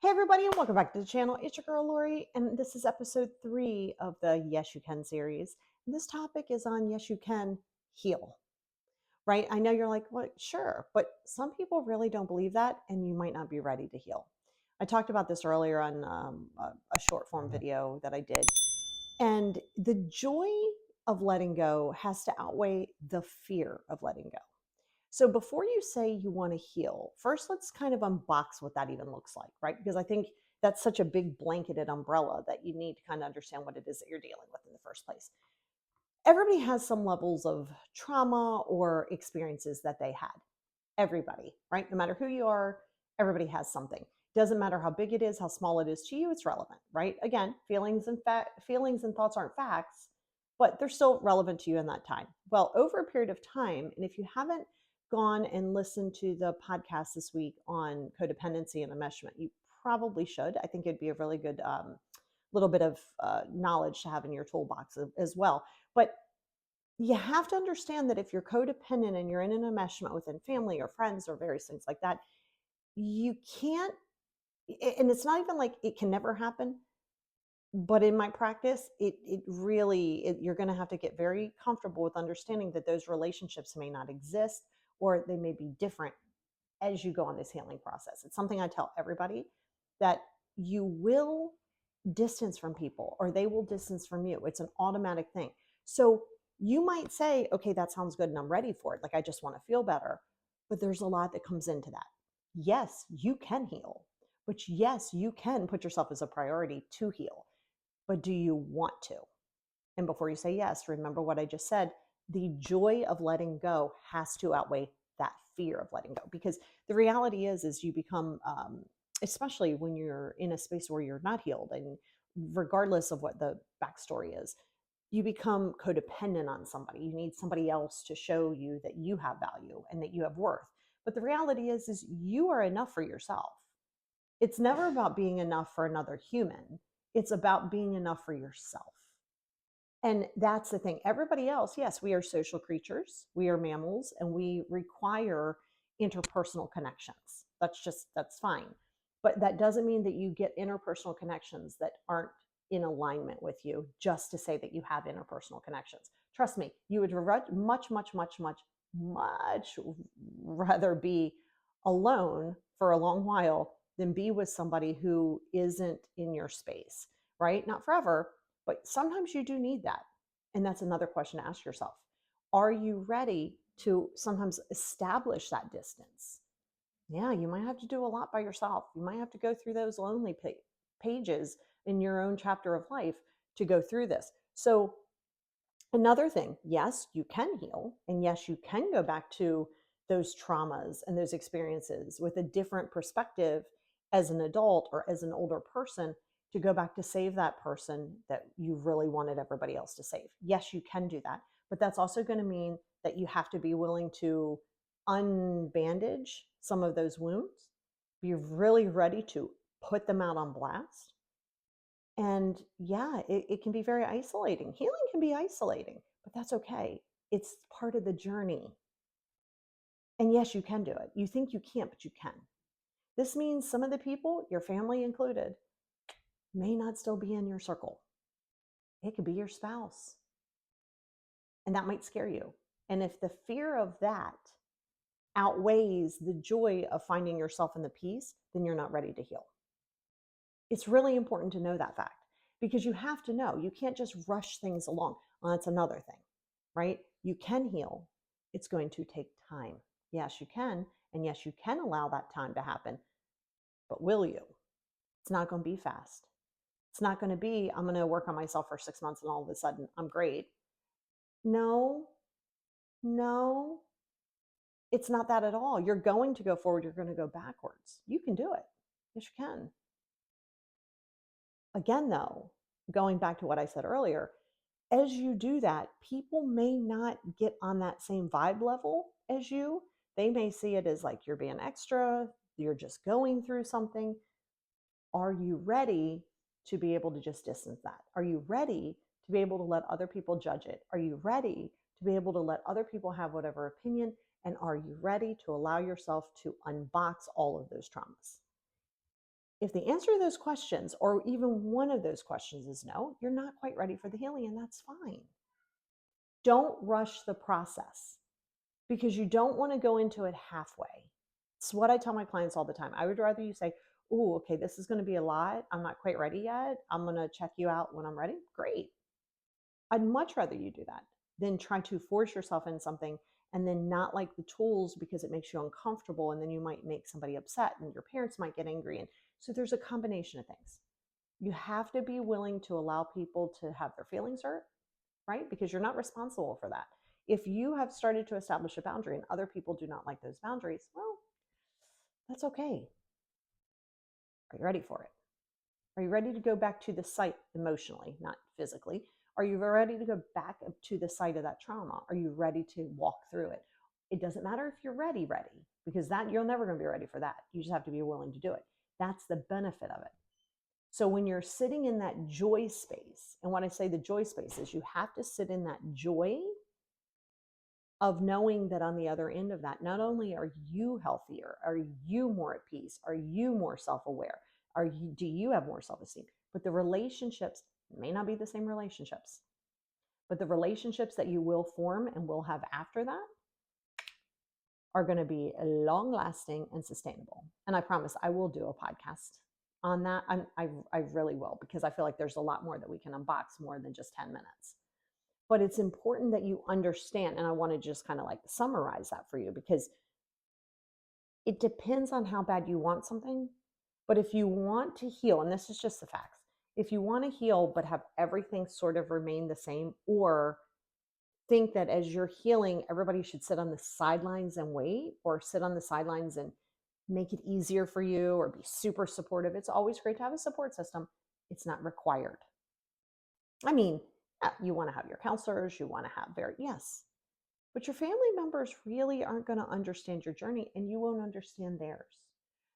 Hey everybody, and welcome back to the channel. It's your girl Lori, and this is episode 3 of the Yes You Can series. And this topic is on Yes You Can Heal, right? I know you're like, well, sure, but some people really don't believe that, and you might not be ready to heal. I talked about this earlier on a short form video that I did, and the joy of letting go has to outweigh the fear of letting go. So before you say you want to heal, first let's kind of unbox what that even looks like, right? Because I think that's such a big blanketed umbrella that you need to kind of understand what it is that you're dealing with in the first place. Everybody has some levels of trauma or experiences that they had. Everybody, right? No matter who you are, everybody has something. Doesn't matter how big it is, how small it is to you, it's relevant, right? Again, feelings and thoughts aren't facts, but they're still relevant to you in that time. Well, over a period of time, and if you haven't gone and listened to the podcast this week on codependency and enmeshment, you probably should. I think it'd be a really good little bit of knowledge to have in your toolbox as well. But you have to understand that if you're codependent and you're in an enmeshment within family or friends or various things like that, you can't, and it's not even like it can never happen, but in my practice, it really, you're going to have to get very comfortable with understanding that those relationships may not exist or they may be different as you go on this healing process. It's something I tell everybody, that you will distance from people or they will distance from you. It's an automatic thing. So you might say, okay, that sounds good and I'm ready for it. Like, I just want to feel better. But there's a lot that comes into that. Yes, you can heal, but yes, you can put yourself as a priority to heal. But do you want to? And before you say yes, remember what I just said. The joy of letting go has to outweigh that fear of letting go, because the reality is you become, especially when you're in a space where you're not healed, and regardless of what the backstory is, you become codependent on somebody. You need somebody else to show you that you have value and that you have worth. But the reality is you are enough for yourself. It's never about being enough for another human. It's about being enough for yourself. And that's the thing. Everybody else, yes, we are social creatures, we are mammals, and we require interpersonal connections. That's fine. But that doesn't mean that you get interpersonal connections that aren't in alignment with you just to say that you have interpersonal connections. Trust me, you would much rather be alone for a long while than be with somebody who isn't in your space, right? Not forever, but sometimes you do need that. And that's another question to ask yourself. Are you ready to sometimes establish that distance? Yeah, you might have to do a lot by yourself. You might have to go through those lonely pages in your own chapter of life to go through this. So, another thing, yes, you can heal. And yes, you can go back to those traumas and those experiences with a different perspective as an adult or as an older person, to go back to save that person that you really wanted everybody else to save. Yes, you can do that. But that's also going to mean that you have to be willing to unbandage some of those wounds, be really ready to put them out on blast. And yeah, it can be very isolating. Healing can be isolating, but that's okay. It's part of the journey. And yes, you can do it. You think you can't, but you can. This means some of the people, your family included, may not still be in your circle. It could be your spouse. And that might scare you. And if the fear of that outweighs the joy of finding yourself in the peace, then you're not ready to heal. It's really important to know that fact, because you have to know. You can't just rush things along. Well, that's another thing, right? You can heal. It's going to take time. Yes, you can. And yes, you can allow that time to happen. But will you? It's not going to be fast. It's not going to be, I'm going to work on myself for 6 months and all of a sudden I'm great. No, no, it's not that at all. You're going to go forward. You're going to go backwards. You can do it. Yes, you can. Again, though, going back to what I said earlier, as you do that, people may not get on that same vibe level as you. They may see it as like you're being extra, you're just going through something. Are you ready to be able to just distance that? Are you ready to be able to let other people judge it? Are you ready to be able to let other people have whatever opinion? And are you ready to allow yourself to unbox all of those traumas? If the answer to those questions, or even one of those questions, is no, you're not quite ready for the healing, and that's fine. Don't rush the process because you don't want to go into it halfway. It's what I tell my clients all the time. I would rather you say, oh, okay, this is going to be a lot. I'm not quite ready yet. I'm going to check you out when I'm ready. Great. I'd much rather you do that than try to force yourself in something and then not like the tools because it makes you uncomfortable, and then you might make somebody upset and your parents might get angry. And so there's a combination of things. You have to be willing to allow people to have their feelings hurt, right? Because you're not responsible for that. If you have started to establish a boundary and other people do not like those boundaries, well, that's okay. Are you ready for it? Are you ready to go back to the site emotionally, not physically? Are you ready to go back to the site of that trauma? Are you ready to walk through it? It doesn't matter if you're ready, because that you're never going to be ready for that. You just have to be willing to do it. That's the benefit of it. So when you're sitting in that joy space, and when I say the joy space is you have to sit in that joy of knowing that on the other end of that, not only are you healthier, are you more at peace, are you more self-aware, do you have more self-esteem, but the relationships may not be the same relationships, but the relationships that you will form and will have after that are going to be long lasting and sustainable. And I promise I will do a podcast on that. I really will, because I feel like there's a lot more that we can unbox more than just 10 minutes. But it's important that you understand, and I want to just kind of like summarize that for you, because it depends on how bad you want something. But if you want to heal, and this is just the facts, if you want to heal but have everything sort of remain the same, or think that as you're healing, everybody should sit on the sidelines and wait, or sit on the sidelines and make it easier for you, or be super supportive. It's always great to have a support system. It's not required. I mean, you want to have your counselors, you want to have yes, but your family members really aren't going to understand your journey, and you won't understand theirs.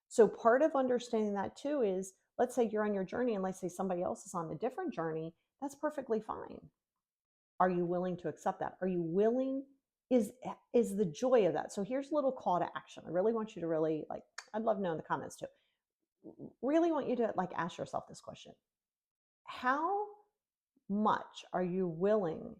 So part of understanding that too is, let's say you're on your journey and let's say somebody else is on a different journey. That's perfectly fine. Are you willing to accept that? Are you willing? Is the joy of that? So here's a little call to action. I really want you to really, like, I'd love to know in the comments too. Really want you to like ask yourself this question. How much are you willing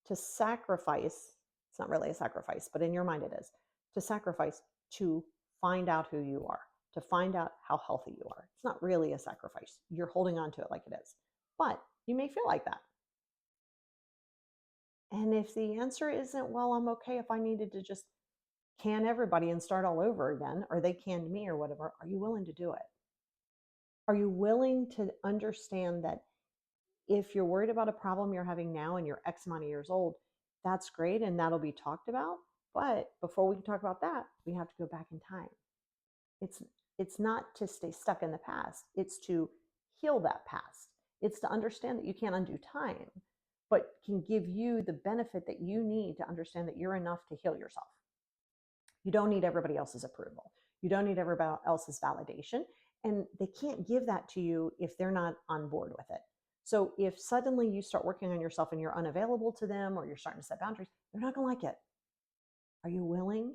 to sacrifice? It's not really a sacrifice, but in your mind it is, to sacrifice to find out who you are, to find out how healthy you are. It's not really a sacrifice. You're holding on to it like it is, but you may feel like that. And if the answer isn't, well, I'm okay if I needed to just can everybody and start all over again, or they canned me or whatever, are you willing to do it? Are you willing to understand that if you're worried about a problem you're having now and you're X amount of years old, that's great and that'll be talked about. But before we can talk about that, we have to go back in time. It's not to stay stuck in the past. It's to heal that past. It's to understand that you can't undo time, but can give you the benefit that you need to understand that you're enough to heal yourself. You don't need everybody else's approval. You don't need everybody else's validation. And they can't give that to you if they're not on board with it. So if suddenly you start working on yourself and you're unavailable to them, or you're starting to set boundaries, they're not going to like it. Are you willing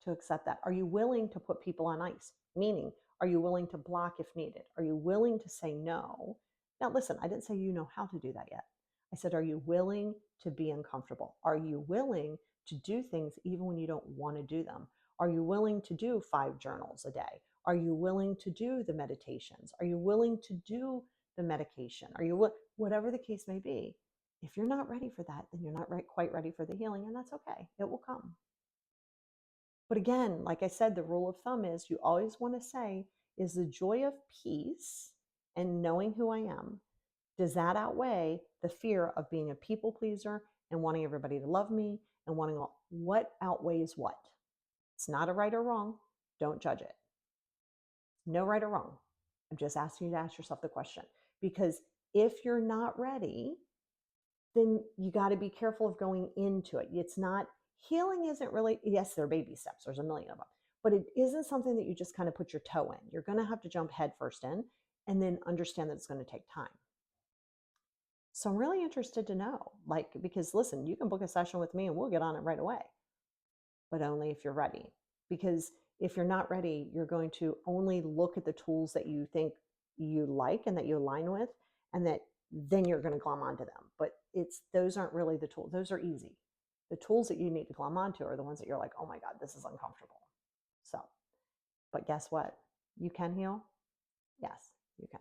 to accept that? Are you willing to put people on ice? Meaning, are you willing to block if needed? Are you willing to say no? Now, listen, I didn't say you know how to do that yet. I said, are you willing to be uncomfortable? Are you willing to do things even when you don't want to do them? Are you willing to do 5 journals a day? Are you willing to do the meditations? Are you willing to do the medication? Are you whatever the case may be? If you're not ready for that, then you're not quite ready for the healing, and that's okay. It will come. But again, like I said, the rule of thumb is you always want to say, is the joy of peace and knowing who I am, does that outweigh the fear of being a people pleaser and wanting everybody to love me and wanting what outweighs what? It's not a right or wrong. Don't judge it. No right or wrong. I'm just asking you to ask yourself the question, because if you're not ready, then you got to be careful of going into it. It's not, healing isn't really, yes, there are baby steps. There's a million of them, but it isn't something that you just kind of put your toe in. You're going to have to jump head first in and then understand that it's going to take time. So I'm really interested to know, because listen, you can book a session with me and we'll get on it right away, but only if you're ready. Because if you're not ready, you're going to only look at the tools that you think you like and that you align with, and that then you're going to glom onto them. But those aren't really the tools. Those are easy. The tools that you need to glom onto are the ones that you're like, oh my God, this is uncomfortable. So, but guess what? You can heal. Yes, you can.